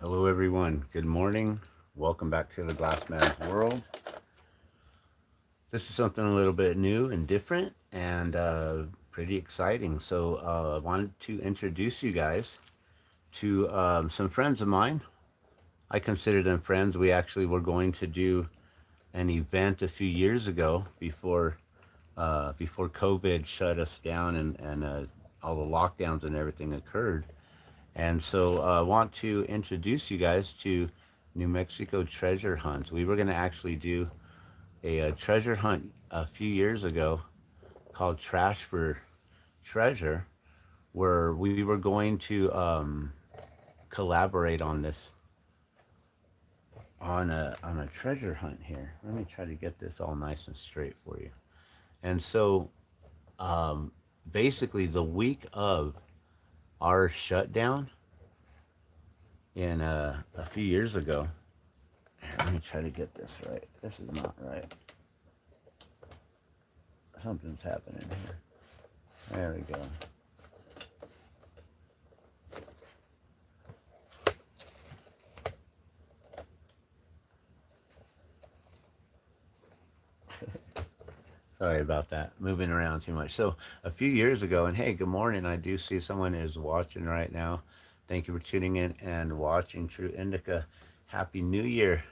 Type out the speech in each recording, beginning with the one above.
Hello, everyone. Good morning. Welcome back to the Glassman's world. This is something a little bit new and different and pretty exciting. I wanted to introduce you guys to some friends of mine. I consider them friends. We actually were going to do an event a few years ago before COVID shut us down and all the lockdowns and everything occurred. And so I want to introduce you guys to New Mexico treasure hunts. We were going to actually do a treasure hunt a few years ago called Trash for Treasure, where we were going to collaborate on this on a treasure hunt here. Let me try to get this all nice and straight for you. And so um, basically, the week of our shutdown in a few years ago. Here, let me try to get this right. This is not right. Something's happening here. There we go. Sorry about that. Moving around too much. So a few years ago, and hey, good morning. I do see someone is watching right now. Thank you for tuning in and watching True Indica. Happy New Year.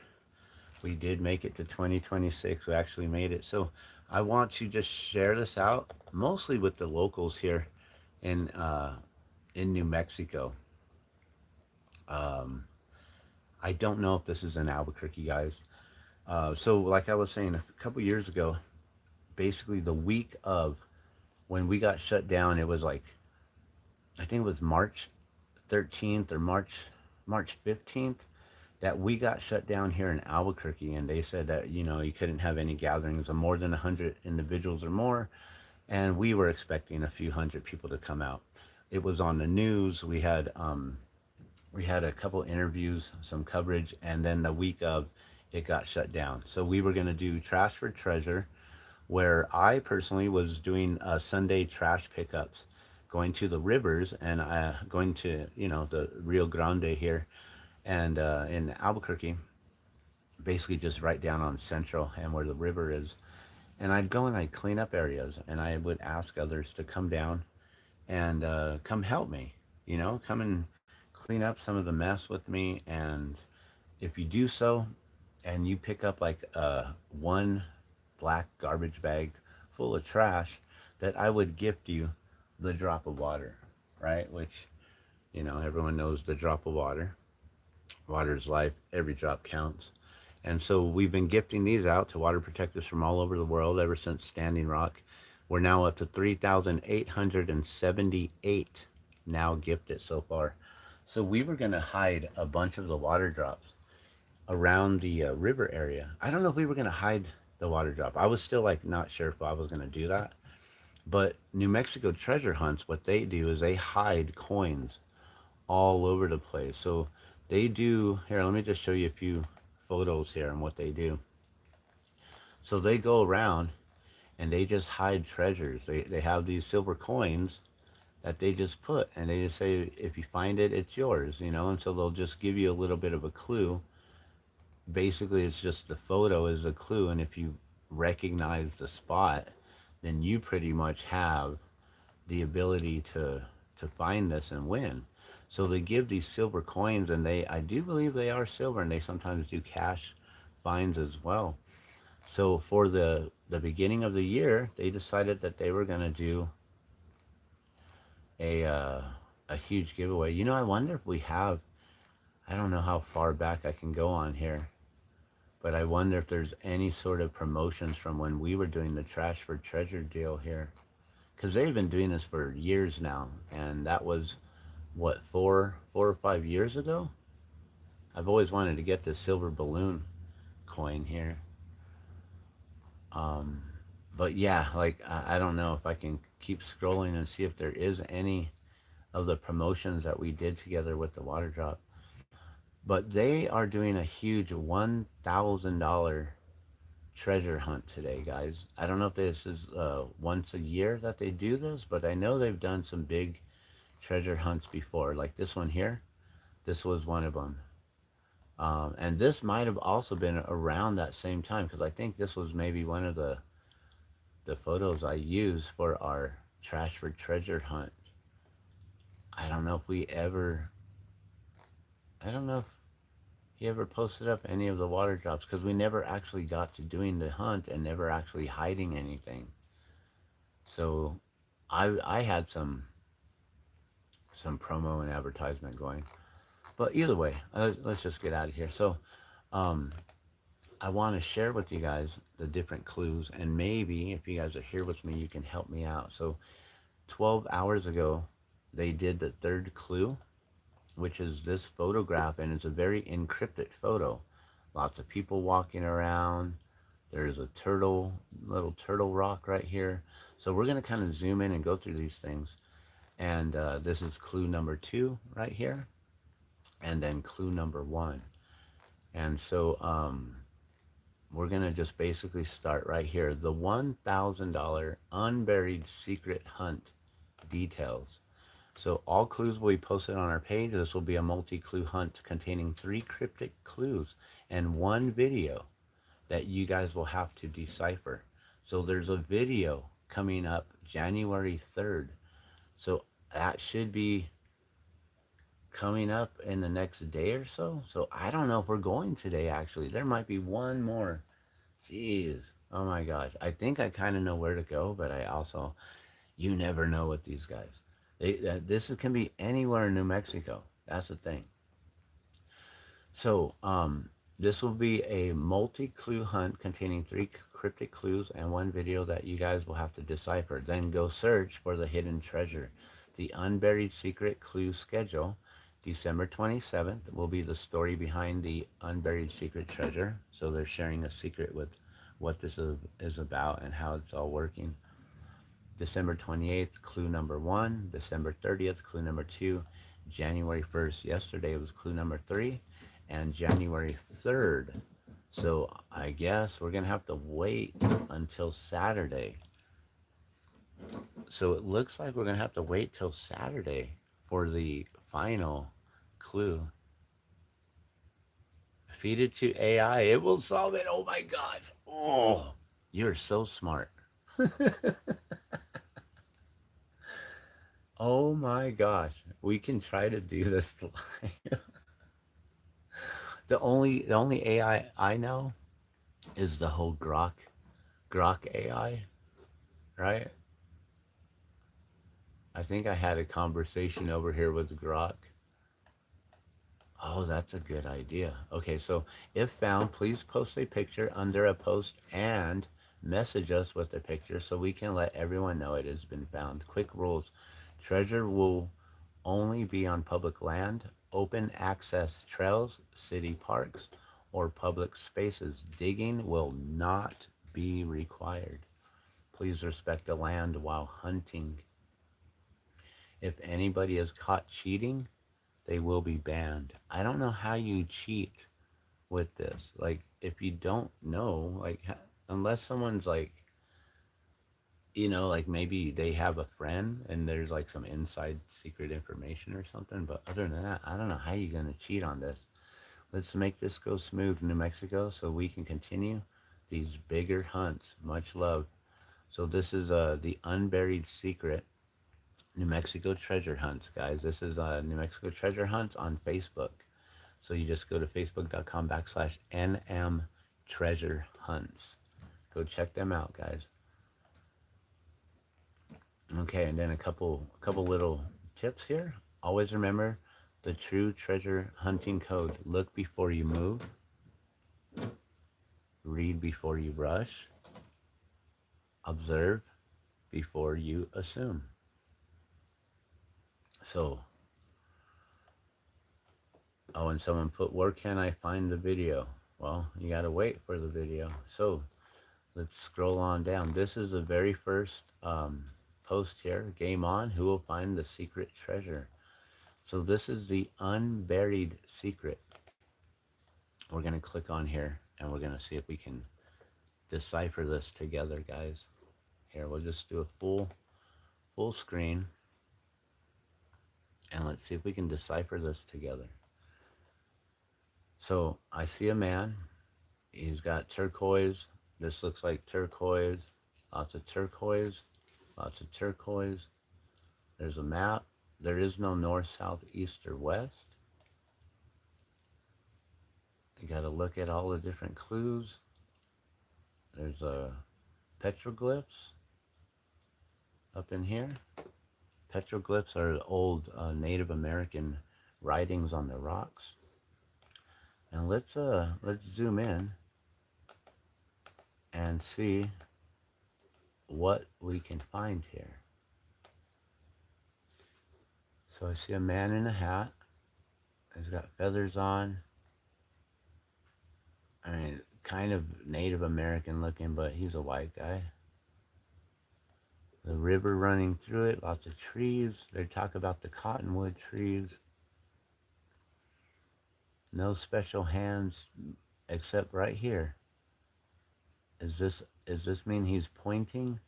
We did make it to 2026. We actually made it. So I want to just share this out, mostly with the locals here in in New Mexico. Um, I don't know if this is in Albuquerque, guys. So like I was saying a couple years ago, basically the week of when we got shut down, it was like I think it was March 13th or March 15th that we got shut down here in Albuquerque, and they said that you couldn't have any gatherings of more than 100 individuals or more, and we were expecting a few hundred people to come out. It was on the news. We had a couple interviews, some coverage, and then the week of it got shut down. So we were going to do Trash for Treasure, where I personally was doing Sunday trash pickups, going to the rivers and going to the Rio Grande here and in Albuquerque, basically just right down on Central and where the river is. And I'd go and I'd clean up areas, and I would ask others to come down and come help me. Come and clean up some of the mess with me. And if you do so, and you pick up like one black garbage bag full of trash, that I would gift you the drop of water, right? Which, everyone knows the drop of water. Water is life, every drop counts. And so we've been gifting these out to water protectors from all over the world ever since Standing Rock. We're now up to 3,878 now gifted so far. So we were going to hide a bunch of the water drops around the river area. I don't know if we were going to hide the water drop. I was still like not sure if I was going to do that. But New Mexico treasure hunts, what they do is they hide coins all over the place. So they do, here, let me just show you a few photos here and what they do. So they go around and they just hide treasures. They have these silver coins that they just put, and they just say, if you find it, it's yours. And so they'll just give you a little bit of a clue. Basically, it's just the photo is a clue, and if you recognize the spot, then you pretty much have the ability to find this and win. So they give these silver coins, and I do believe they are silver, and they sometimes do cash fines as well. So for the beginning of the year, they decided that they were going to do a uh, a huge giveaway. I wonder if we have. I don't know how far back I can go on here, but I wonder if there's any sort of promotions from when we were doing the Trash for Treasure deal here, because they've been doing this for years now, and that was what, 4 or 5 years ago. I've always wanted to get this silver balloon coin here. Um, but yeah, like I don't know if I can keep scrolling and see if there is any of the promotions that we did together with the water drop. But they are doing a huge $1,000 treasure hunt today, guys. I don't know if this is once a year that they do this, but I know they've done some big treasure hunts before. Like this one here, this was one of them. And this might have also been around that same time, because I think this was maybe one of the photos I used for our Trash for Treasure hunt. I don't know if we ever, I don't know if he ever posted up any of the water drops, because we never actually got to doing the hunt and never actually hiding anything. So I had some promo and advertisement going. But either way, let's just get out of here. So um, I want to share with you guys the different clues, and maybe if you guys are here with me, you can help me out. So 12 hours ago, they did the third clue, which is this photograph, and it's a very encrypted photo. Lots of people walking around. There's a turtle, little turtle rock right here. So we're going to kind of zoom in and go through these things. And this is clue number 2 right here, and then clue number 1. And so we're going to just basically start right here. The $1,000 unburied secret hunt details. So all clues will be posted on our page. This will be a multi-clue hunt containing 3 cryptic clues and 1 video that you guys will have to decipher. So there's a video coming up January 3rd. So that should be coming up in the next day or so. So I don't know if we're going today, actually. There might be one more. Jeez. Oh my gosh. I think I kind of know where to go, but I also, you never know with these guys. Can be anywhere in New Mexico. That's the thing. So, this will be a multi-clue hunt containing 3 cryptic clues and 1 video that you guys will have to decipher. Then go search for the hidden treasure. The unburied secret clue schedule. December 27th will be the story behind the unburied secret treasure. So they're sharing a secret with what this is about and how it's all working. December 28th, clue number 1. December 30th, clue number 2. January 1st, yesterday was clue number 3. And January 3rd. So I guess we're going to have to wait until Saturday. So it looks like we're going to have to wait till Saturday for the final clue. Feed it to AI. It will solve it. Oh my gosh. Oh, you're so smart. Oh my gosh. We can try to do this live. The only AI I know is the whole Grok AI, right? I think I had a conversation over here with Grok. Oh, that's a good idea. Okay, so if found, please post a picture under a post and message us with the picture so we can let everyone know it has been found. Quick rules. Treasure will only be on public land, open access trails, city parks, or public spaces. Digging will not be required. Please respect the land while hunting. If anybody is caught cheating, they will be banned. I don't know how you cheat with this. Like, if you don't know, like, unless someone's like, like maybe they have a friend and there's like some inside secret information or something. But other than that, I don't know how you're going to cheat on this. Let's make this go smooth, New Mexico, so we can continue these bigger hunts. Much love. So this is the Unburied Secret New Mexico Treasure Hunts, guys. This is New Mexico Treasure Hunts on Facebook. So you just go to facebook.com/NM Treasure Hunts. Go check them out, guys. Okay, and then a couple little tips here. Always remember the true treasure hunting code. Look before you move. Read before you rush. Observe before you assume. So, oh, and someone put, where can I find the video? Well, you got to wait for the video. So, let's scroll on down. This is the very first post here. Game on. Who will find the secret treasure? So this is the unburied secret. We're going to click on here and we're going to see if we can decipher this together, guys. Here, we'll just do a full screen and let's see if we can decipher this together. So I see a man. He's got turquoise. This looks like turquoise. Lots of turquoise. Lots of turquoise. There's a map. There is no north, south, east, or west. You got to look at all the different clues. There's petroglyphs up in here. Petroglyphs are old Native American writings on the rocks. And let's zoom in and see what we can find here. So I see a man in a hat. He's got feathers on. I mean, kind of Native American looking, but he's a white guy. The river running through it, lots of trees. They talk about the cottonwood trees. No special hands except right here. Is this mean he's pointing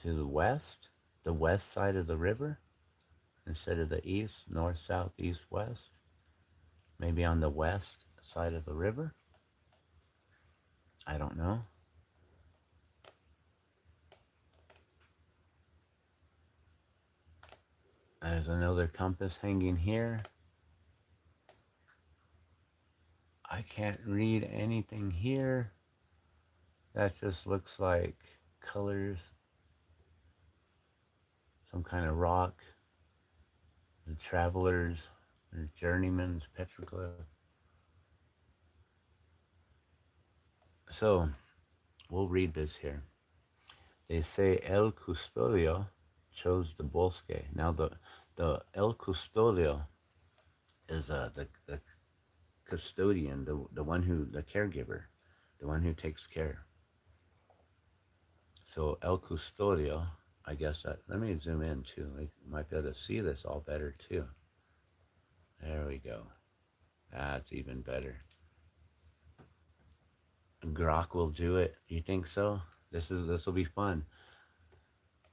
to the west side of the river, instead of the east, north, south, east, west? Maybe on the west side of the river? I don't know. There's another compass hanging here. I can't read anything here. That just looks like colors, some kind of rock. The travelers, the journeyman's petroglyph. So we'll read this here. They say El Custodio chose the bosque. Now the El Custodio is the custodian, the one who, the caregiver, the one who takes care. So El Custodio, I guess that, let me zoom in too. I might be able to see this all better too. There we go. That's even better. Grok will do it. You think so? This will be fun.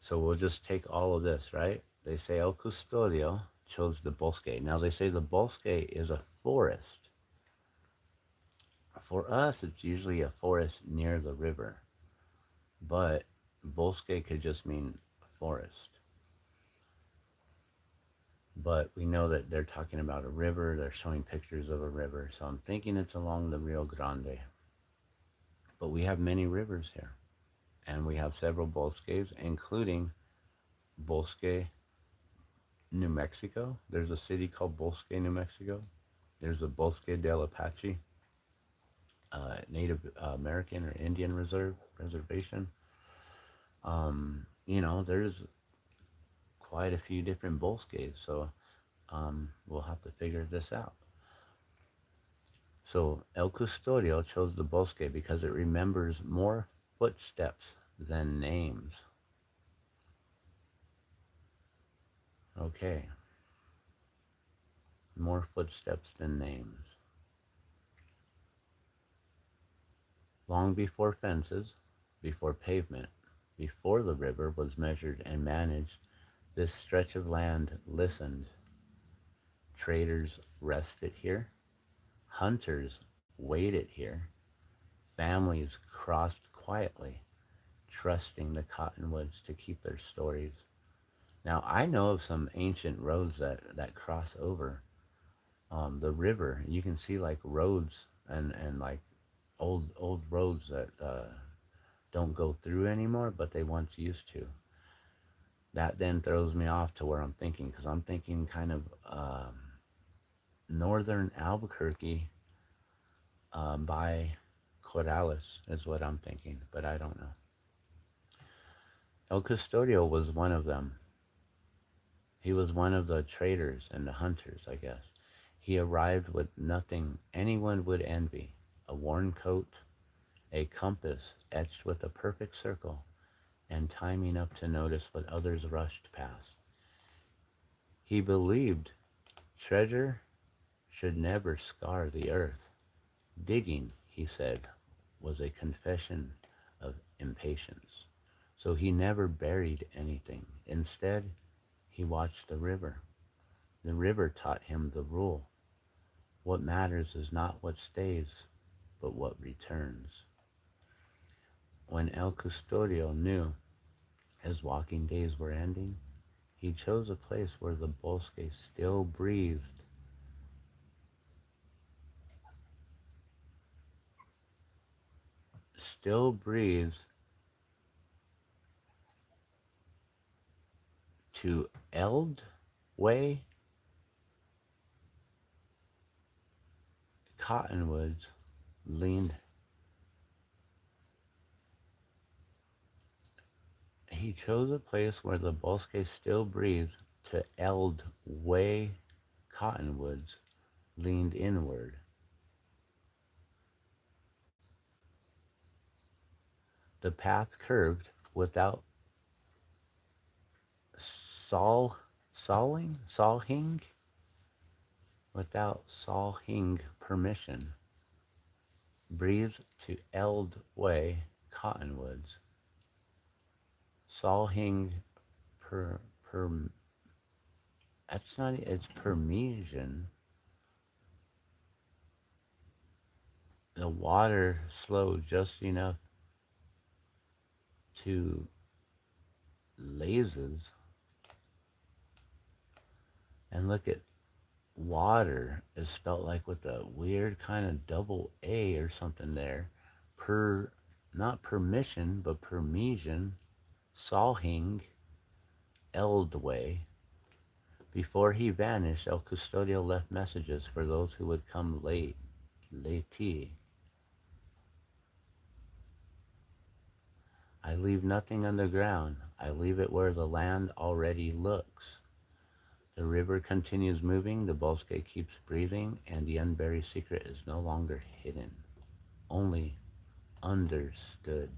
So we'll just take all of this, right? They say El Custodio chose the bosque. Now they say the bosque is a forest. For us, it's usually a forest near the river, but bosque could just mean forest. But we know that they're talking about a river. They're showing pictures of a river, so I'm thinking it's along the Rio Grande. But we have many rivers here, and we have several bosques, including Bosque, New Mexico. There's a city called Bosque, New Mexico. There's a Bosque del Apache, Native American or Indian reservation. There's quite a few different bosques, so we'll have to figure this out. So El Custodio chose the bosque because it remembers more footsteps than names. Okay, more footsteps than names. Long before fences, before pavement, before the river was measured and managed, this stretch of land listened. Traders rested here. Hunters waited here. Families crossed quietly, trusting the cottonwoods to keep their stories. Now, I know of some ancient roads that cross over the river. You can see like roads and like old roads that don't go through anymore, but they once used to. That then throws me off to where I'm thinking, because I'm thinking kind of northern Albuquerque by Corrales is what I'm thinking, but I don't know. El Custodio was one of them. He was one of the traders and the hunters, I guess. He arrived with nothing anyone would envy: a worn coat, a compass etched with a perfect circle, and time enough to notice what others rushed past. He believed treasure should never scar the earth. Digging, he said, was a confession of impatience. So he never buried anything. Instead, he watched the river. The river taught him the rule. What matters is not what stays, but what returns. When El Custodio knew his walking days were ending, he chose a place where the bosque still breathed to eld way cottonwoods leaned. He chose a place where the bosque still breathed to eld way cottonwoods leaned inward. The path curved without sol, solhing, without solhing permission. Breathed to eld way cottonwoods. Solhing per, per that's not, it's Parmesan. The water slowed just enough to lazes. And look at water is spelt like with a weird kind of double A or something there. Per, not permission, but Parmesan. Salhing Eldway. Before he vanished, El Custodio left messages for those who would come late. Late. I leave nothing underground. I leave it where the land already looks. The river continues moving, the bosque keeps breathing, and the unburied secret is no longer hidden, only understood.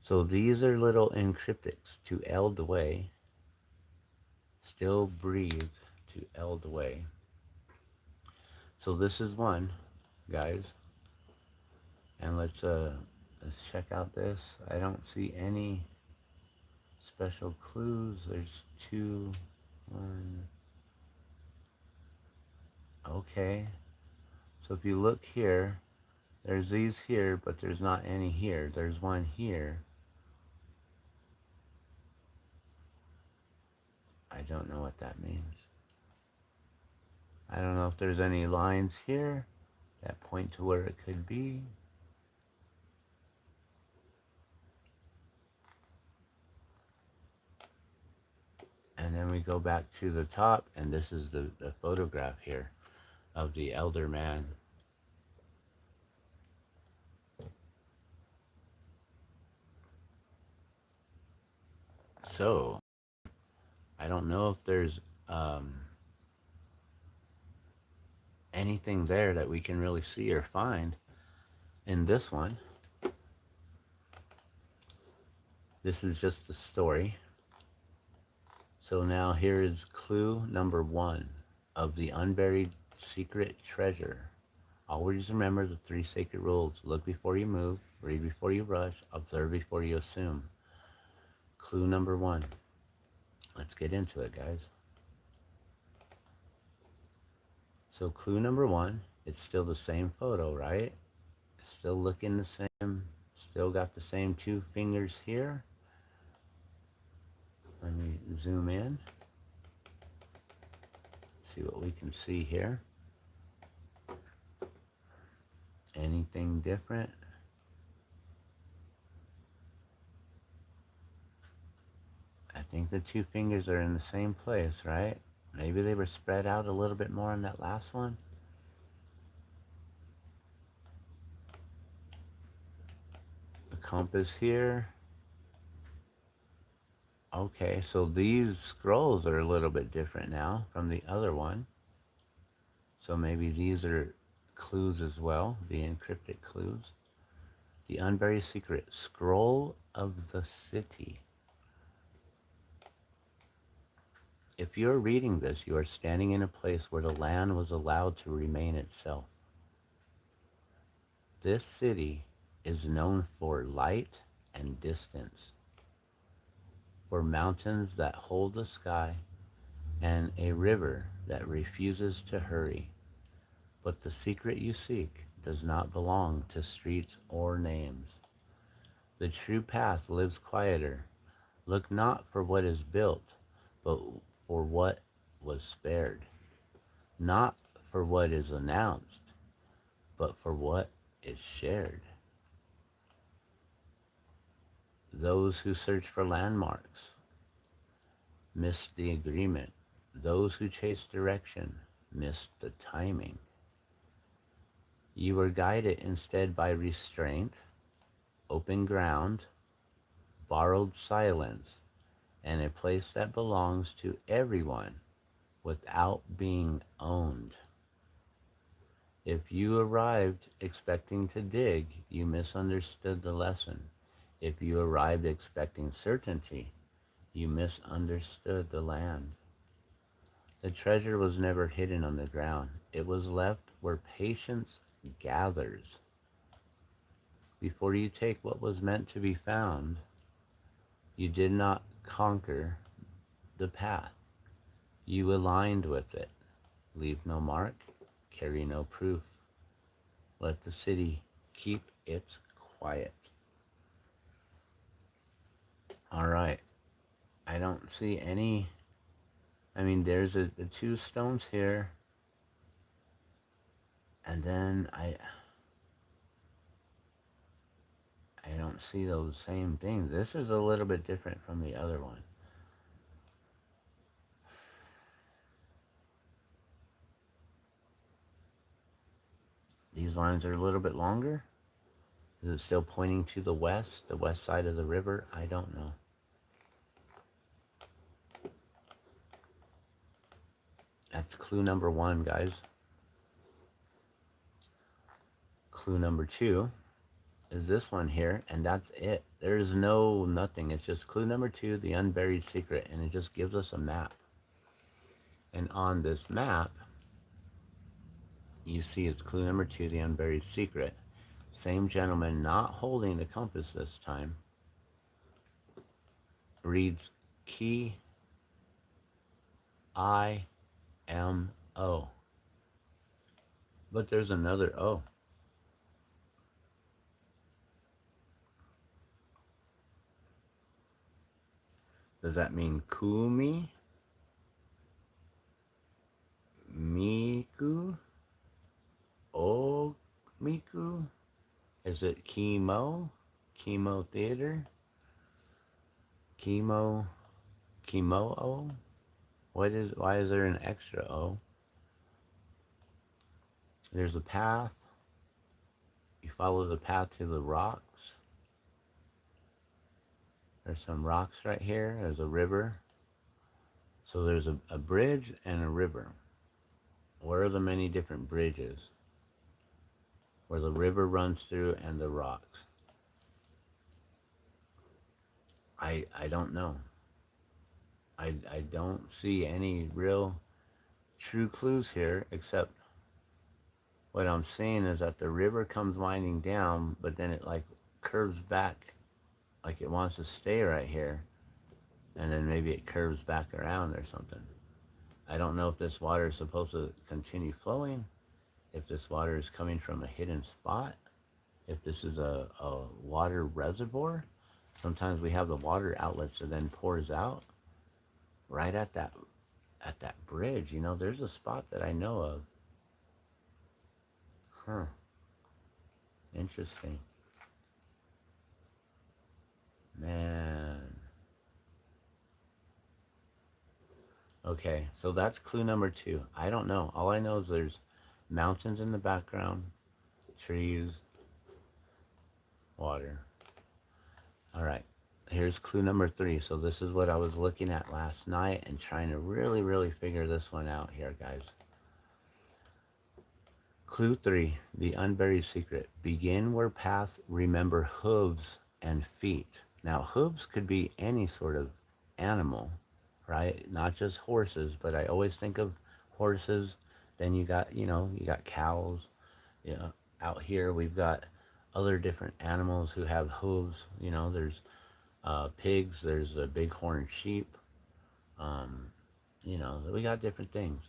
So these are little encryptics to eld away, still breathe to eld away. So this is one, guys, and let's check out this. I don't see any special clues. There's two, one. Okay. So if you look here, there's these here, but there's not any here. There's one here. I don't know what that means. I don't know if there's any lines here that point to where it could be. And then we go back to the top, and this is the photograph here of the elder man. So, I don't know if there's anything there that we can really see or find in this one. This is just the story. So now here is clue number 1 of the unburied secret treasure. Always remember the 3 sacred rules. Look before you move, read before you rush, observe before you assume. Clue number 1. Let's get into it, guys. So clue number 1, it's still the same photo, right? Still looking the same, still got the same 2 fingers here. Let me zoom in, see what we can see here. Anything different? I think the 2 fingers are in the same place, right? Maybe they were spread out a little bit more on that last one. The compass here. Okay, so these scrolls are a little bit different now from the other one. So maybe these are clues as well, the encrypted clues. The unburied secret, scroll of the city. If you're reading this, you are standing in a place where the land was allowed to remain itself. This city is known for light and distance, for mountains that hold the sky, and a river that refuses to hurry. But the secret you seek does not belong to streets or names. The true path lives quieter. Look not for what is built, but for what was spared. Not for what is announced, but for what is shared. Those who search for landmarks miss the agreement. Those who chase direction miss the timing. You were guided instead by restraint, open ground, borrowed silence, and a place that belongs to everyone without being owned. If you arrived expecting to dig, you misunderstood the lesson. If you arrived expecting certainty, you misunderstood the land. The treasure was never hidden on the ground. It was left where patience gathers. Before you take what was meant to be found, you did not conquer the path. You aligned with it. Leave no mark, carry no proof. Let the city keep its quiet. All right. I don't see any. I mean, there's the two stones here, and then I don't see those same things. This is a little bit different from the other one. These lines are a little bit longer. Is it still pointing to the west side of the river? I don't know. That's clue number one, guys. Clue number two is this one here, and that's it. There's no nothing. It's just clue number two, the unburied secret, and it just gives us a map. And on this map, you see it's clue number two, the unburied secret. Same gentleman, not holding the compass this time, reads key I-M-O. But there's another O. Does that mean Kumi? Miku? O Miku? Is it chemo? Chemo theater? Chemo? Chemo O? Why is there an extra O? There's a path. You follow the path to the rocks. There's some rocks right here. There's a river. So there's a bridge and a river. Where are the many different bridges? Where the river runs through and the rocks. I don't know. I don't see any real true clues here, except what I'm seeing is that the river comes winding down, but then it like curves back, like it wants to stay right here, and then maybe it curves back around or something. I don't know if this water is supposed to continue flowing, if this water is coming from a hidden spot, if this is a water reservoir. Sometimes we have the water outlets that then pours out right at that bridge. You know, there's a spot that I know of. Huh. Interesting. Man. Okay, so that's clue number two. I don't know. All I know is there's mountains in the background, trees, water. All right, here's clue number three. So this is what I was looking at last night and trying to really figure this one out here, guys. Clue three, the unburied secret. Begin where paths remember hooves and feet. Now, hooves could be any sort of animal, right? Not just horses, but I always think of horses. Then you got, you got cows. You know, out here we've got other different animals who have hooves. You know, there's pigs, there's a bighorn sheep. You know, we got different things.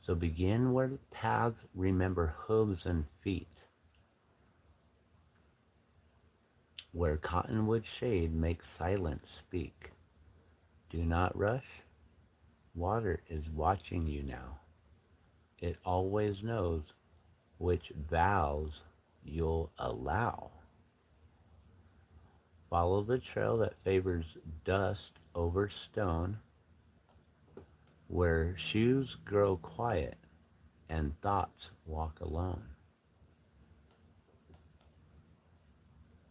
So begin where paths remember hooves and feet, where cottonwood shade makes silence speak. Do not rush. Water is watching you now. It always knows which vows you'll allow. Follow the trail that favors dust over stone, where shoes grow quiet and thoughts walk alone.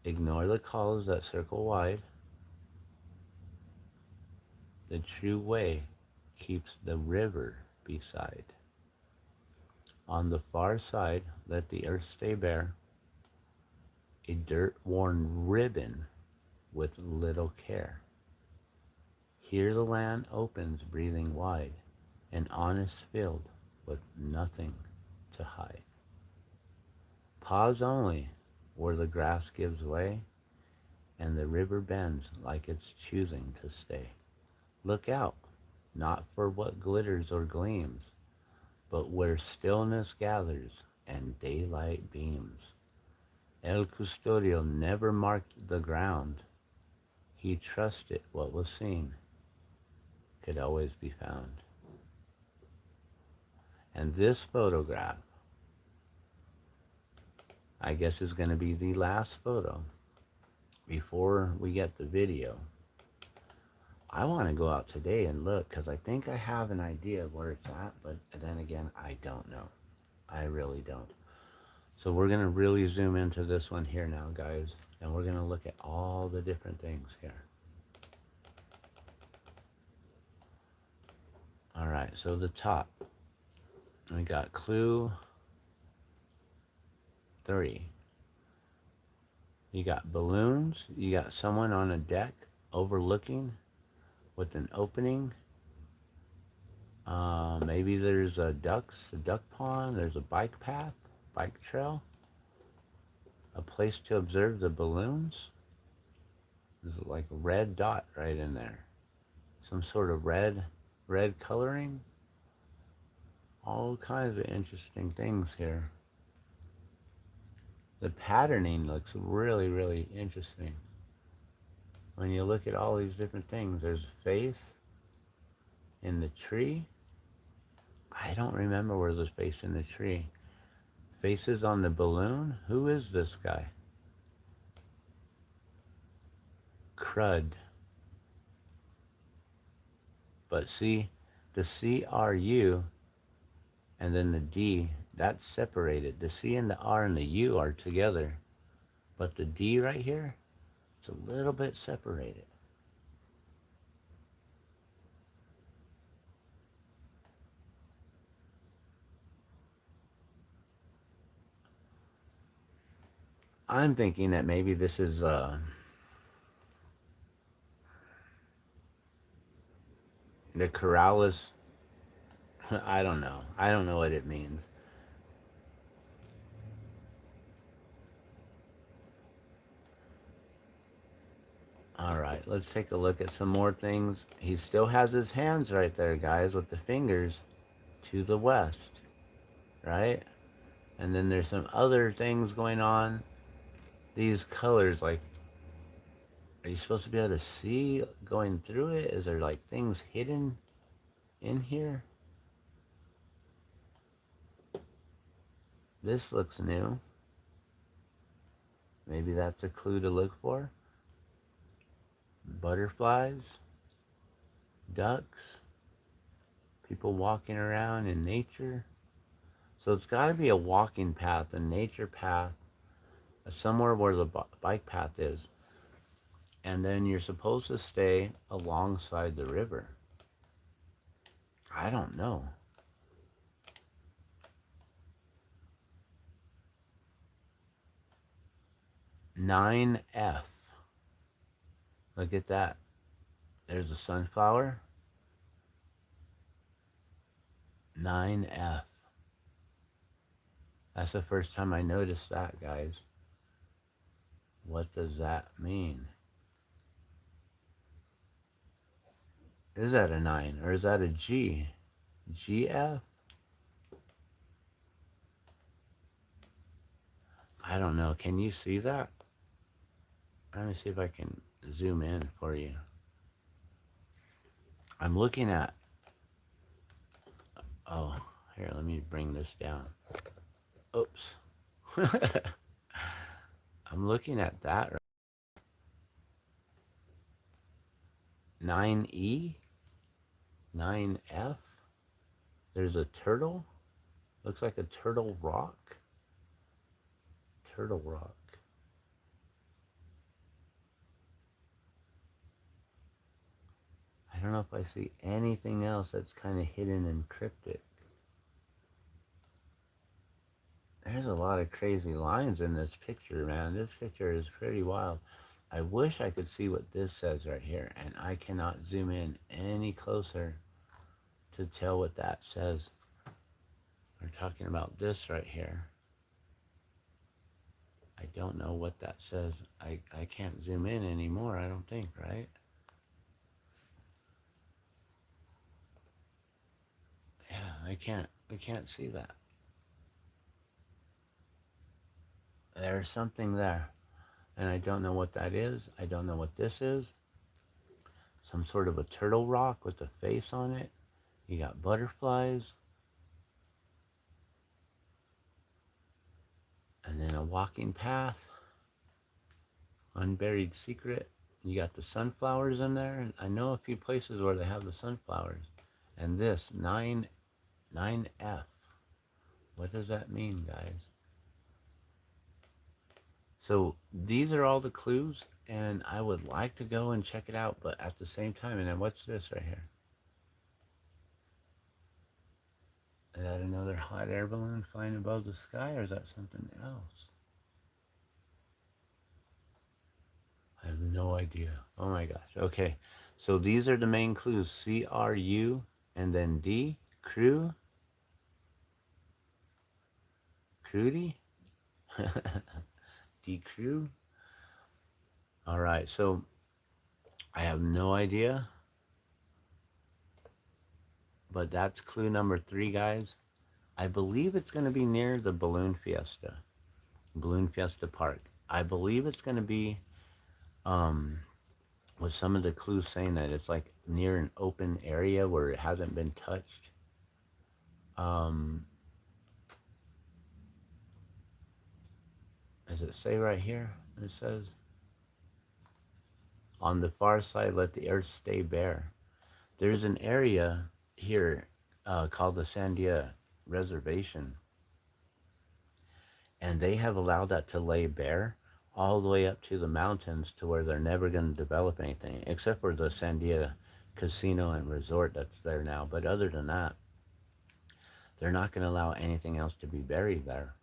Ignore the calls that circle wide. The true way keeps the river beside. On the far side, let the earth stay bare, a dirt-worn ribbon with little care. Here the land opens, breathing wide, an honest field with nothing to hide. Pause only where the grass gives way and the river bends like it's choosing to stay. Look out, not for what glitters or gleams, but where stillness gathers and daylight beams. El Custodio never marked the ground. He trusted what was seen could always be found. And this photograph, I guess, is going to be the last photo before we get the video. I want to go out today and look because I think I have an idea of where it's at, but then again, I don't know. I really don't. So we're going to really zoom into this one here now, guys, and we're going to look at all the different things here. All right, so the top, we got clue 3. You got balloons, you got someone on a deck overlooking with an opening. Maybe there's a duck pond, there's a bike path, bike trail, a place to observe the balloons. There's like a red dot right in there. Some sort of red coloring. All kinds of interesting things here. The patterning looks really, really interesting. When you look at all these different things, there's a face in the tree. I don't remember where there's face in the tree. Faces on the balloon. Who is this guy? Crud. But see, the CRU and then the D, that's separated. The C and the R and the U are together. But the D right here, it's a little bit separated. I'm thinking that maybe this is the Corrales. I don't know. I don't know what it means. All right, let's take a look at some more things. He still has his hands right there, guys, with the fingers to the west, right? And then there's some other things going on. These colors, like, are you supposed to be able to see going through it? Is there like things hidden in here? This looks new. Maybe that's a clue to look for. Butterflies, ducks, people walking around in nature. So it's got to be a walking path, a nature path, somewhere where the bike path is. And then you're supposed to stay alongside the river. I don't know. "9F." Look at that. There's a sunflower. 9F. That's the first time I noticed that, guys. What does that mean? Is that a 9 or is that a G? GF? I don't know. Can you see that? Let me see if I can zoom in for you. I'm looking at, oh, here, let me bring this down. Oops. I'm looking at that. 9E? 9F? There's a turtle. Looks like a turtle rock. Turtle rock. I don't know if I see anything else that's kind of hidden and cryptic. There's a lot of crazy lines in this picture, man. This picture is pretty wild. I wish I could see what this says right here, and I cannot zoom in any closer to tell what that says. We're talking about this right here. I don't know what that says. I can't zoom in anymore, I don't think, right? Yeah, we can't see that. There's something there, and I don't know what that is. I don't know what this is. Some sort of a turtle rock with a face on it. You got butterflies. And then a walking path. Unburied secret. You got the sunflowers in there. And I know a few places where they have the sunflowers. And this, 9F. What does that mean, guys? So these are all the clues, and I would like to go and check it out, but at the same time, and then what's this right here? Is that another hot air balloon flying above the sky, or is that something else? I have no idea. Oh my gosh. Okay. So these are the main clues. CRU and then D. Crew. Crudy? D crew. All right. So I have no idea. But that's clue number 3, guys. I believe it's going to be near the Balloon Fiesta. Balloon Fiesta Park. I believe it's going to be um with some of the clues saying that it's like near an open area where it hasn't been touched. Um does it say right here? It says on the far side, let the earth stay bare. There's an area here called the Sandia Reservation, and they have allowed that to lay bare all the way up to the mountains to where they're never going to develop anything except for the Sandia Casino and Resort that's there now. But other than that, they're not going to allow anything else to be buried there.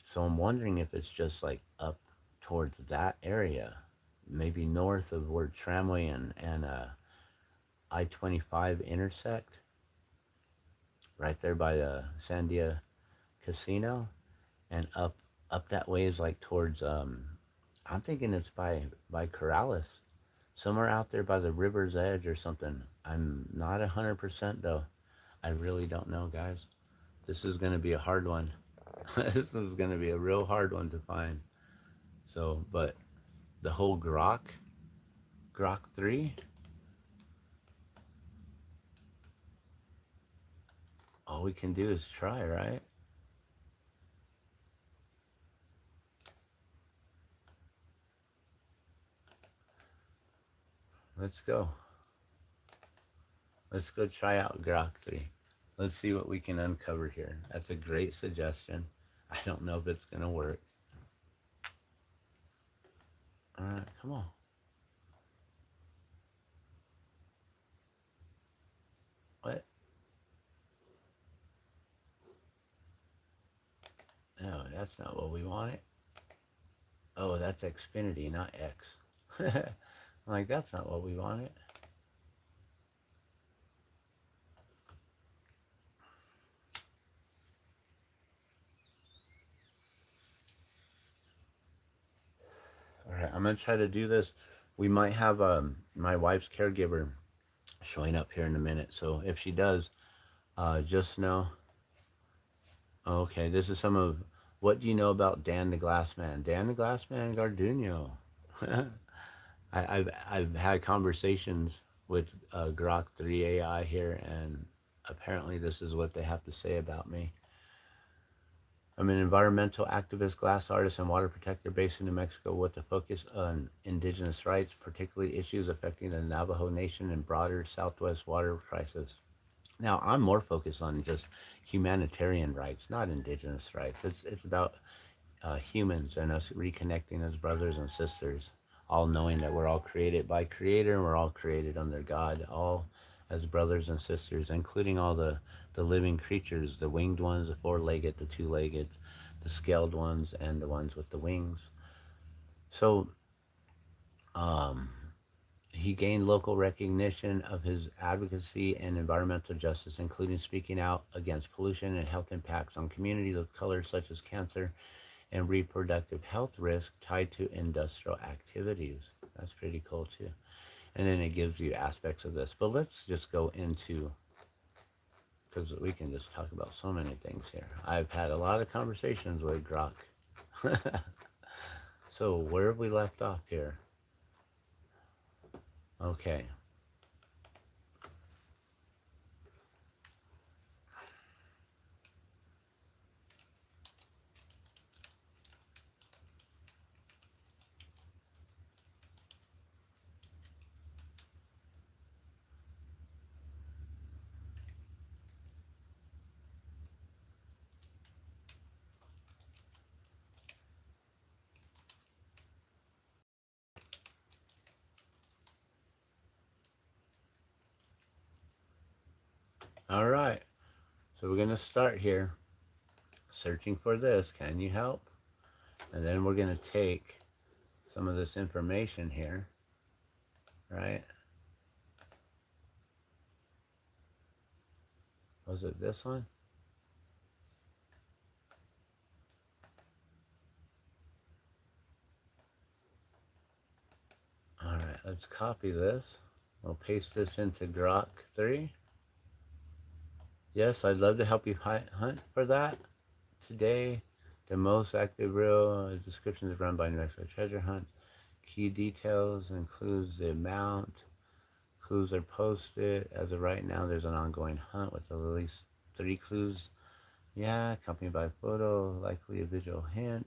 So I'm wondering if it's just like up towards that area, maybe north of where Tramway and I-25 intersect, right there by the Sandia Casino, and up that way is like towards I'm thinking it's by Corrales, somewhere out there by the river's edge or something. I'm not 100% though. I really don't know, guys. This is going to be a hard one. This is going to be a real hard one to find. So, but the whole Grok 3, all we can do is try, right? Let's go. Let's go try out Grok 3. Let's see what we can uncover here. That's a great suggestion. I don't know if it's going to work. All right, come on. What? No, that's not what we wanted. Oh, that's Xfinity, not X. I'm like, that's not what we wanted. All right, I'm going to try to do this. We might have my wife's caregiver. showing up here in a minute. So if she does, just know. Okay, this is some of what do you know about Dan the Glassman? Dan the Glassman Garduno. I've had conversations with Grok 3 AI here, and apparently this is what they have to say about me. I'm an environmental activist, glass artist, and water protector based in New Mexico with a focus on indigenous rights, particularly issues affecting the Navajo Nation and broader Southwest water crisis. Now, I'm more focused on just humanitarian rights, not indigenous rights. It's about humans and us reconnecting as brothers and sisters, all knowing that we're all created by Creator and we're all created under God, all as brothers and sisters, including all the living creatures, the winged ones, the four-legged, the two-legged, the scaled ones, and the ones with the wings. So, um, he gained local recognition of his advocacy and environmental justice, including speaking out against pollution and health impacts on communities of color, such as cancer and reproductive health risk tied to industrial activities. That's pretty cool too. And then it gives you aspects of this. But let's just go into, because we can just talk about so many things here. I've had a lot of conversations with Grok. So where have we left off here? Okay. All right. So we're going to start here searching for this. Can you help? And then we're going to take some of this information here, right? Was it this one? All right, let's copy this. We'll paste this into Grok 3. Yes, I'd love to help you hunt for that. Today, the most active real description is run by New Mexico Treasure Hunt. Key details includes the amount. Clues are posted. As of right now, there's an ongoing hunt with at least 3 clues. Yeah, accompanied by photo, likely a visual hint.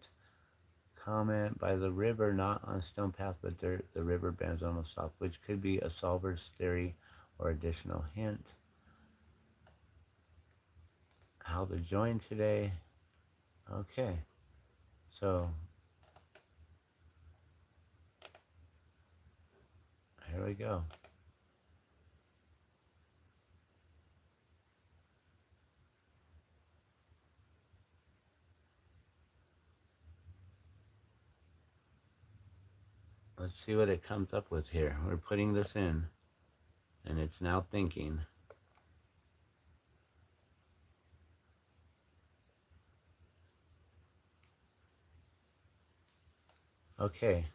Comment by the river, not on stone path, but dirt. The river bends almost soft, which could be a solver's theory or additional hint. How to join today. Okay, so here we go. Let's see what it comes up with here. We're putting this in, and it's now thinking. Okay,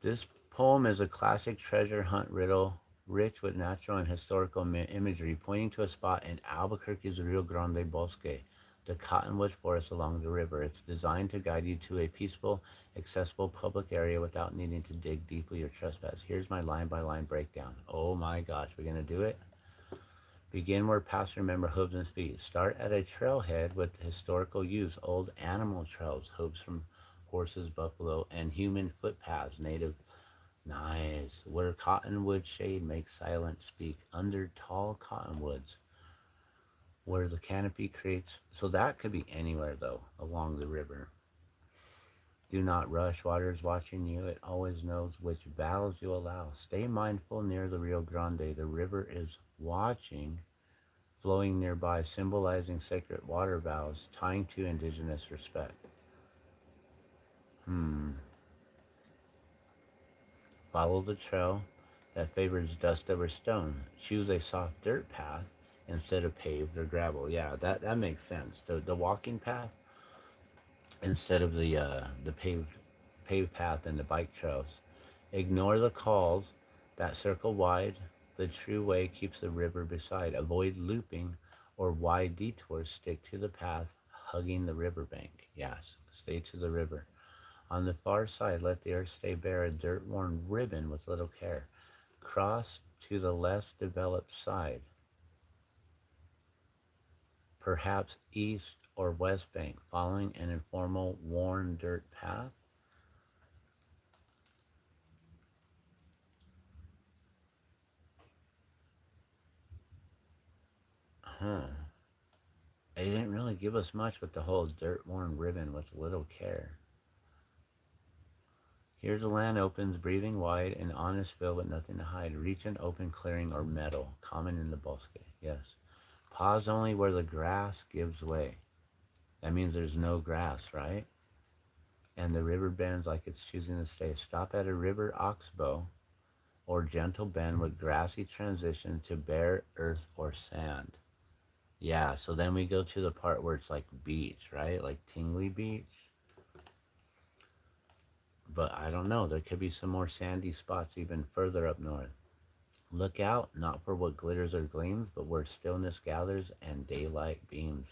this poem is a classic treasure hunt riddle, rich with natural and historical imagery, pointing to a spot in Albuquerque's Rio Grande Bosque, the cottonwood forest along the river. It's designed to guide you to a peaceful, accessible public area without needing to dig deeply or trespass. Here's my line-by-line breakdown. Oh my gosh, we're going to do it? Begin where past remember hooves and feet. Start at a trailhead with historical use, old animal trails, hooves from horses, buffalo, and human footpaths, native. Nice. Where cottonwood shade makes silence speak, under tall cottonwoods, where the canopy creates. So that could be anywhere, though, along the river. Do not rush. Water is watching you. It always knows which valves you allow. Stay mindful near the Rio Grande. The river is watching, flowing nearby, symbolizing sacred water vows, tying to indigenous respect. Hmm. Follow the trail that favors dust over stone. Choose a soft dirt path instead of paved or gravel. Yeah, that makes sense. The walking path instead of the paved path and the bike trails. Ignore the calls that circle wide. The true way keeps the river beside. Avoid looping or wide detours. Stick to the path, hugging the riverbank. Yes, stay to the river. On the far side, let the earth stay bare, a dirt-worn ribbon with little care. Cross to the less developed side, perhaps east or west bank, following an informal worn dirt path. Huh. They didn't really give us much with the whole dirt-worn ribbon with little care. Here the land opens, breathing wide, and honest fill with nothing to hide. Reach an open clearing or meadow, common in the bosque. Yes. Pause only where the grass gives way. That means there's no grass, right? And the river bends like it's choosing to stay. Stop at a river oxbow or gentle bend with grassy transition to bare earth or sand. Yeah, so then we go to the part where it's like beach, right? Like Tingley Beach. But I don't know. There could be some more sandy spots even further up north. Look out, not for what glitters or gleams, but where stillness gathers and daylight beams.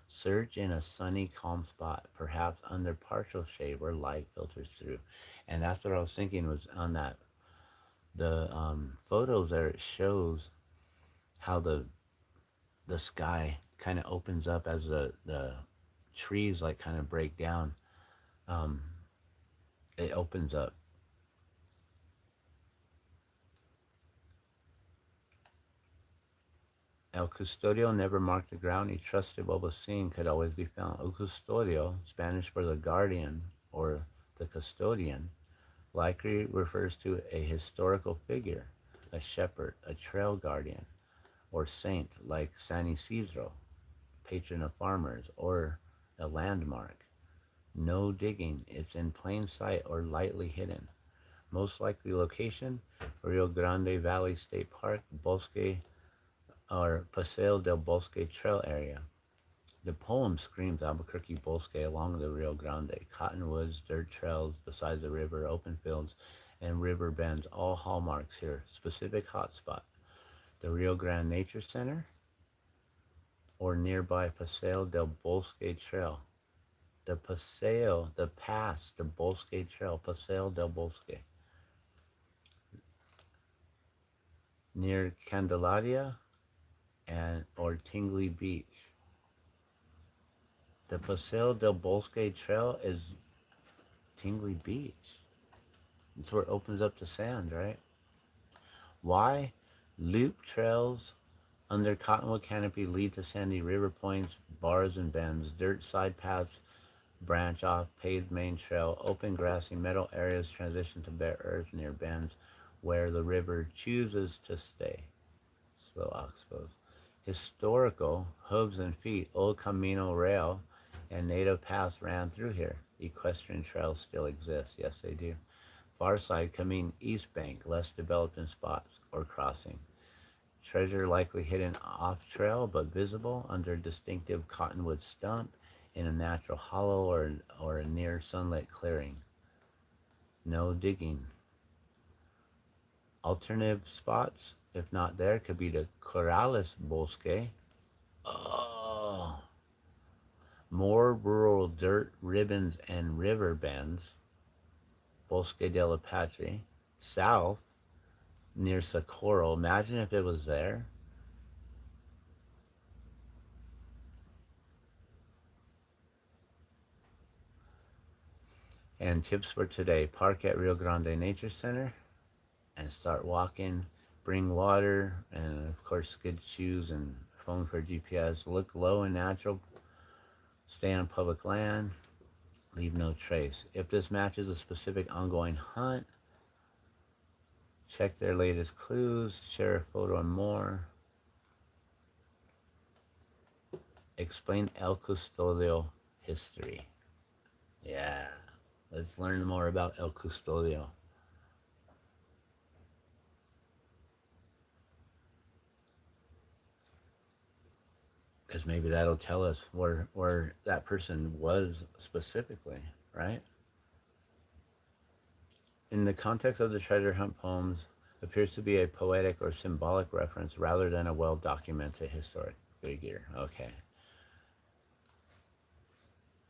Search in a sunny, calm spot, perhaps under partial shade where light filters through. And that's what I was thinking was on that the photos there. It shows how the sky kind of opens up as the trees like kind of break down. Um, it opens up. El Custodio never marked the ground. He trusted what was seen could always be found. El Custodio, Spanish for the guardian or the custodian, likely refers to a historical figure, a shepherd, a trail guardian, or saint like San Isidro, patron of farmers, or a landmark. No digging, it's in plain sight or lightly hidden. Most likely location, Rio Grande Valley State Park, Bosque or Paseo del Bosque Trail area. The poem screams Albuquerque Bosque along the Rio Grande, cottonwoods, dirt trails beside the river, open fields, and river bends, all hallmarks here. Specific hotspot, the Rio Grande Nature Center or nearby Paseo del Bosque Trail. The Paseo, the pass, the Bosque Trail, Paseo del Bosque, near Candelaria and or Tingley Beach. The Paseo del Bosque Trail is Tingley Beach. It's where it opens up to sand, right? Why? Loop trails under cottonwood canopy lead to sandy river points, bars and bends. Dirt side paths branch off paved main trail. Open grassy meadow areas transition to bare earth near bends where the river chooses to stay. Slow oxbows. Historical hooves and feet. Old Camino rail and native paths ran through here. Equestrian trails still exist. Yes, they do. Far side coming east bank, less developed in spots or crossing. Treasure likely hidden off trail but visible under distinctive cottonwood stump in a natural hollow or a near sunlit clearing. No digging. Alternative spots, if not there, could be the Corrales Bosque. Oh, more rural dirt ribbons and river bends. Bosque del Apache. South, near Socorro. Imagine if it was there. And tips for today: park at Rio Grande Nature Center and start walking. Bring water and, of course, good shoes and phone for GPS. Look low and natural. Stay on public land. Leave no trace. If this matches a specific ongoing hunt, check their latest clues. Share a photo and more. Explain El Custodio history. Yeah, let's learn more about El Custodio. Because maybe that'll tell us where that person was specifically, right? In the context of the treasure hunt poems, Appears to be a poetic or symbolic reference rather than a well-documented historic figure. Okay.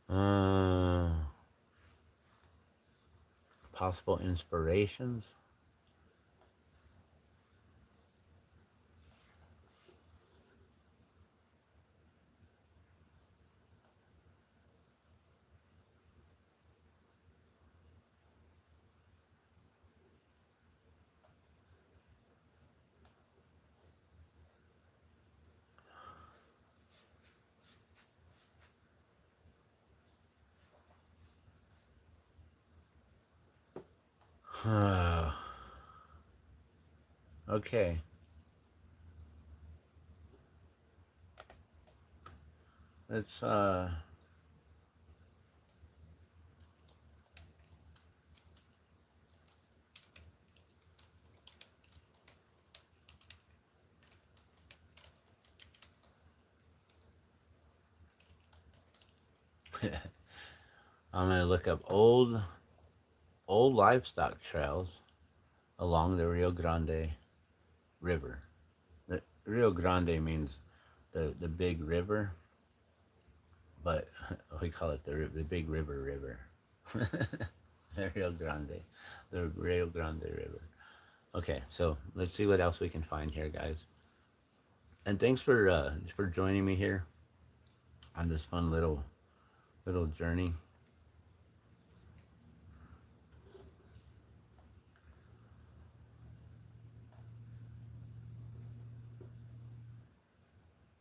Uh, Possible inspirations. Okay. Let's I'm gonna look up old livestock trails along the Rio Grande River. The Rio Grande means the big river, but we call it the big river. The Rio Grande, the Rio Grande River. Okay, so let's see what else we can find here, guys. And thanks for joining me here on this fun little journey.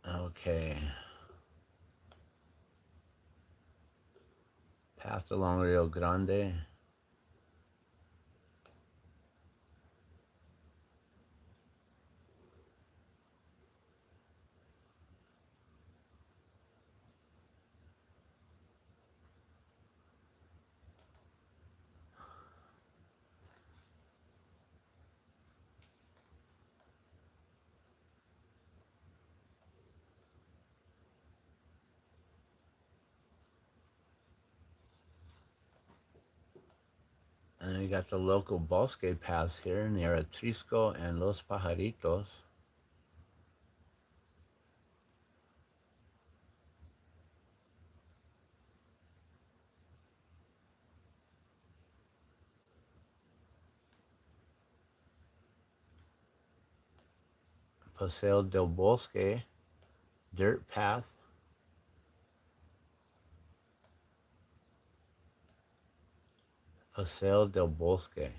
Okay, passed along Rio Grande. And we got the local bosque paths here near Atrisco and Los Pajaritos. Paseo del Bosque, dirt path. Paseo del Bosque.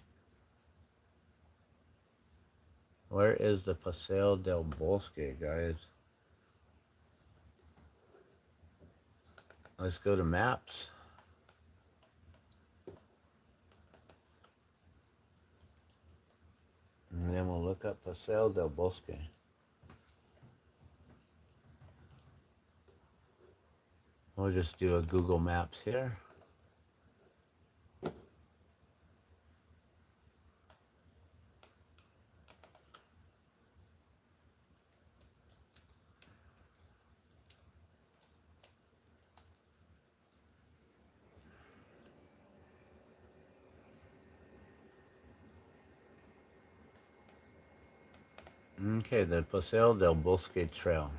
Where is the Paseo del Bosque, guys? Let's go to maps. And then we'll look up Paseo del Bosque. We'll just do a Google Maps here. Okay, the Paseo del Bosque Trail.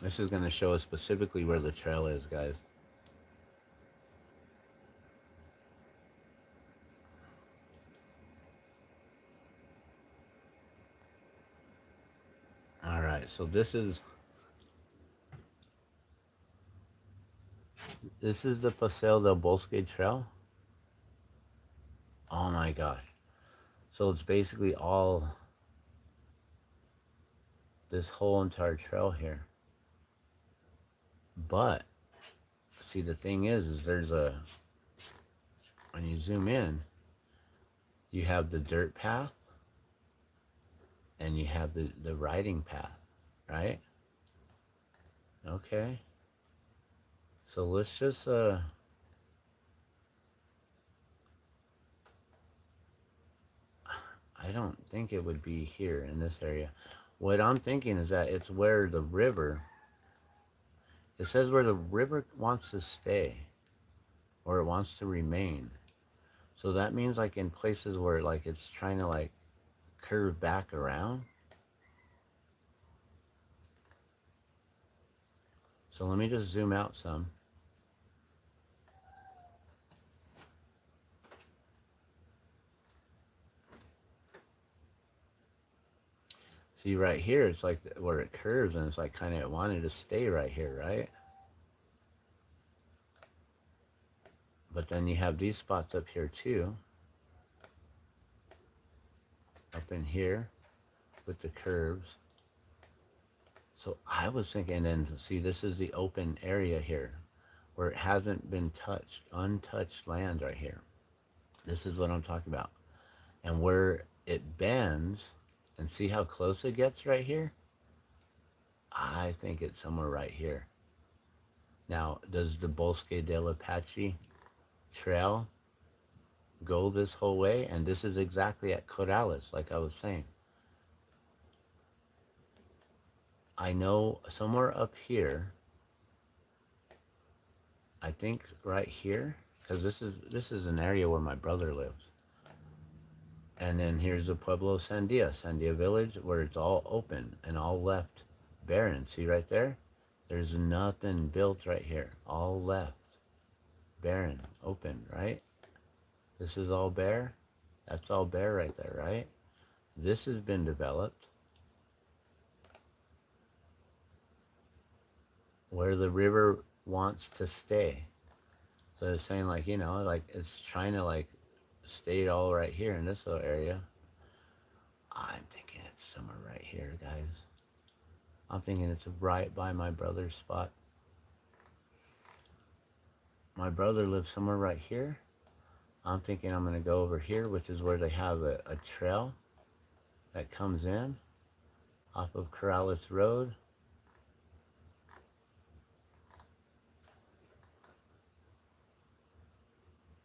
This is going to show us specifically where the trail is, guys. All right, so this is the Paseo del Bosque Trail. Oh my gosh. So it's basically all this whole entire trail here. But see, the thing is there's when you zoom in, you have the dirt path and you have the riding path, right? Okay. So let's just I don't think it would be here in this area. What I'm thinking is that it's where the river, it says where the river wants to stay or it wants to remain. So that means like in places where like it's trying to like curve back around. So let me just zoom out some. See right here, it's like where it curves and it's like kind of it wanted to stay right here, right? But then you have these spots up here too. Up in here with the curves. So I was thinking, and see, this is the open area here where it hasn't been touched, untouched land right here. This is what I'm talking about. And where it bends, and see how close it gets right here? I think it's somewhere right here. Now, does the Bosque del Apache trail go this whole way? And this is exactly at Corrales, like I was saying. I know somewhere up here, I think right here, because this is an area where my brother lives. And then here's the Pueblo Sandia, Sandia Village, where it's all open and all left barren. See right there? There's nothing built right here. All left. Barren. Open, right? This is all bare. That's all bare right there, right? This has been developed. Where the river wants to stay. So it's saying like, you know, like it's trying to like stay all right here in this little area. I'm thinking it's somewhere right here, guys. I'm thinking it's right by my brother's spot. My brother lives somewhere right here. I'm thinking I'm going to go over here, which is where they have a trail that comes in off of Corrales Road.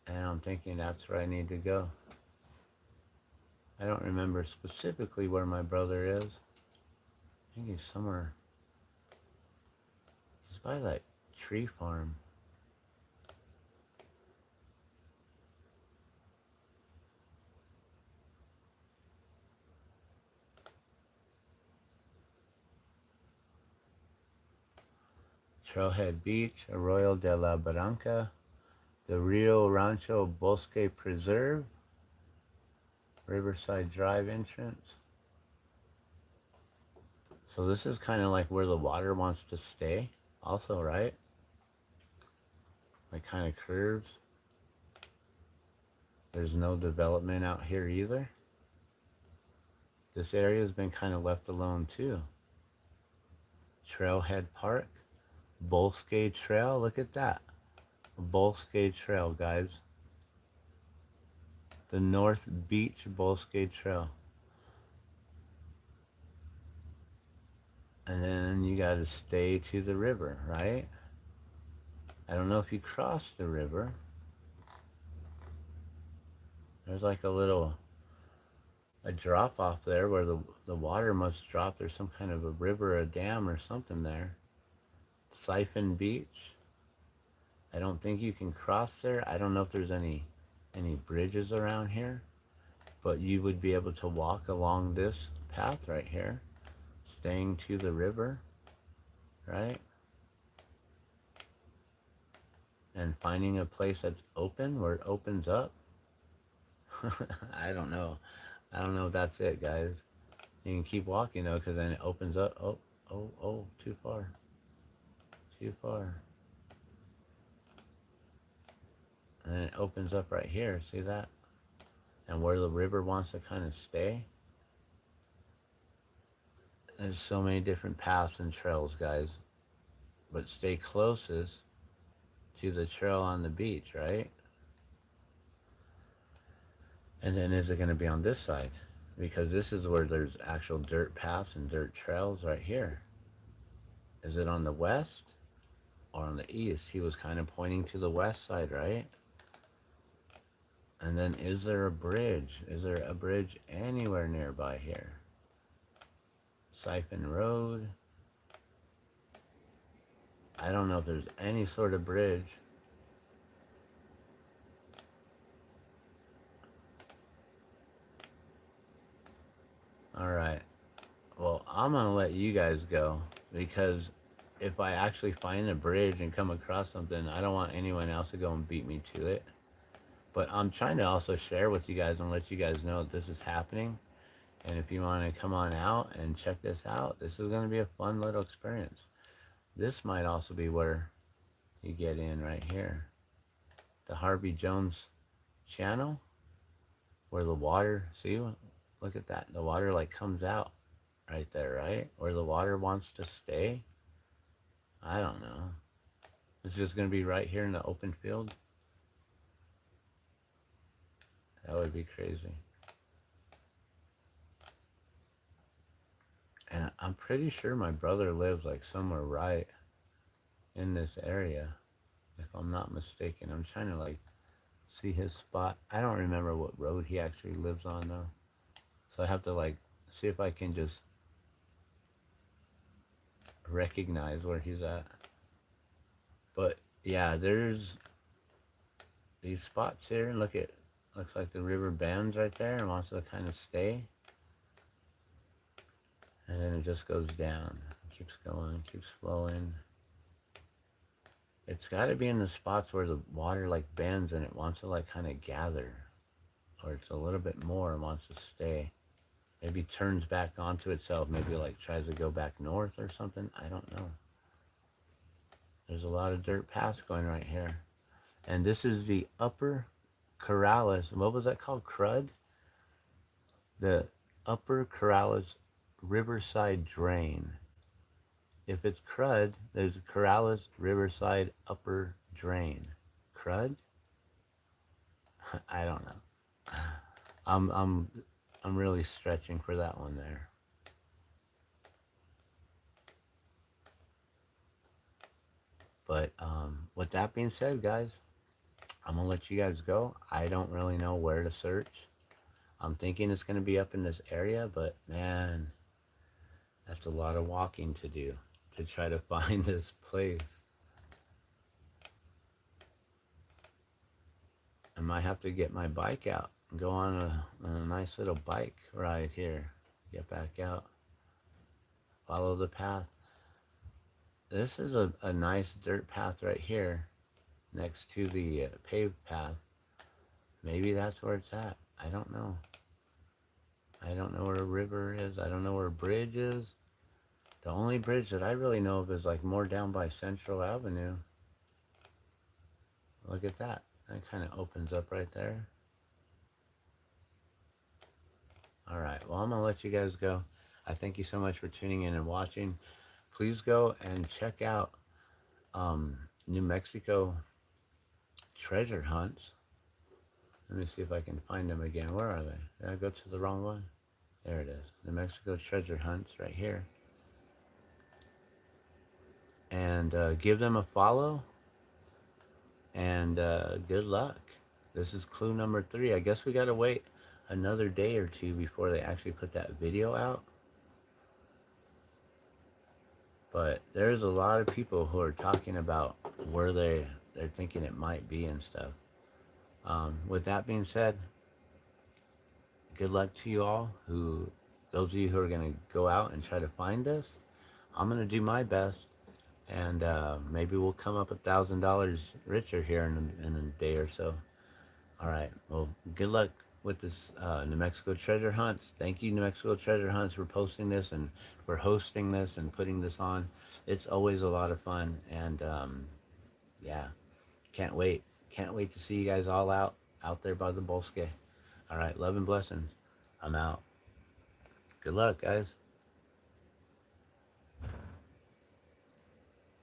And I'm thinking that's where I need to go. I don't remember specifically where my brother is. I think he's somewhere. He's by that tree farm. Trailhead Beach, Arroyo de la Barranca, the Rio Rancho Bosque Preserve, Riverside Drive entrance. So this is kind of like where the water wants to stay also, right? Like kind of curves. There's no development out here either. This area has been kind of left alone too. Trailhead Park, Bosque Trail, look at that. Bosque Trail, guys. The North Beach Bosque Trail. And then you got to stay to the river, right? I don't know if you cross the river. There's like a drop off there where the water must drop. There's some kind of a river, a dam or something there. Siphon Beach. I don't think you can cross there. I don't know if there's any bridges around here, but you would be able to walk along this path right here, staying to the river, right? And finding a place that's open where it opens up. I don't know. I don't know if that's it, guys. You can keep walking though, because then it opens up. Oh, too far. Too far. And then it opens up right here. See that? And where the river wants to kind of stay. There's so many different paths and trails, guys. But stay closest to the trail on the beach, right? And then is it going to be on this side? Because this is where there's actual dirt paths and dirt trails right here. Is it on the west or on the east? He was kind of pointing to the west side, right? And then is there a bridge? Is there a bridge anywhere nearby here? Siphon Road. I don't know if there's any sort of bridge. All right. Well, I'm gonna let you guys go because if I actually find a bridge and come across something, I don't want anyone else to go and beat me to it. But I'm trying to also share with you guys and let you guys know that this is happening. And if you want to come on out and check this out, this is going to be a fun little experience. This might also be where you get in right here. The Harvey Jones channel where the water, see, look at that. The water like comes out right there, right? Where the water wants to stay. I don't know. It's just going to be right here in the open field. That would be crazy. And I'm pretty sure my brother lives like somewhere right in this area, if I'm not mistaken. I'm trying to like see his spot. I don't remember what road he actually lives on though. So I have to like see if I can just recognize where he's at. But yeah, there's these spots here. Look at, looks like the river bends right there and wants to kind of stay. And then it just goes down. It keeps going, keeps flowing. It's got to be in the spots where the water like bends and it wants to like kind of gather. Or it's a little bit more and wants to stay. Maybe turns back onto itself. Maybe like tries to go back north or something. I don't know. There's a lot of dirt paths going right here. And this is the upper Corrales. What was that called? Crud? The upper Corrales Riverside Drain. If it's crud, there's Corrales Riverside Upper Drain. Crud? I don't know. I'm I'm I'm really stretching for that one there. But with that being said, guys, I'm gonna let you guys go. I don't really know where to search. I'm thinking it's gonna be up in this area, but man, that's a lot of walking to do to try to find this place. I might have to get my bike out and go on a nice little bike ride here. Get back out, follow the path. This is a nice dirt path right here next to the paved path. Maybe that's where it's at. I don't know. I don't know where a river is. I don't know where a bridge is. The only bridge that I really know of is like more down by Central Avenue. Look at that. That kind of opens up right there. All right. Well, I'm going to let you guys go. I thank you so much for tuning in and watching. Please go and check out New Mexico treasure hunts. Let me see if I can find them again. Where are they? Did I go to the wrong one? There it is. New Mexico treasure hunts right here. And give them a follow. And good luck. This is clue number 3. I guess we got to wait another day or two before they actually put that video out. But there's a lot of people who are talking about where they're thinking it might be and stuff. With that being said, good luck to you all. Those of you who are going to go out and try to find this, I'm going to do my best, and maybe we'll come up $1,000 richer here in a day or so. All right. Well, good luck with this New Mexico treasure hunts. Thank you, New Mexico treasure hunts, for posting this and for hosting this and putting this on. It's always a lot of fun, and yeah, can't wait. Can't wait to see you guys all out there by the Bosque. All right. Love and blessings. I'm out. Good luck, guys.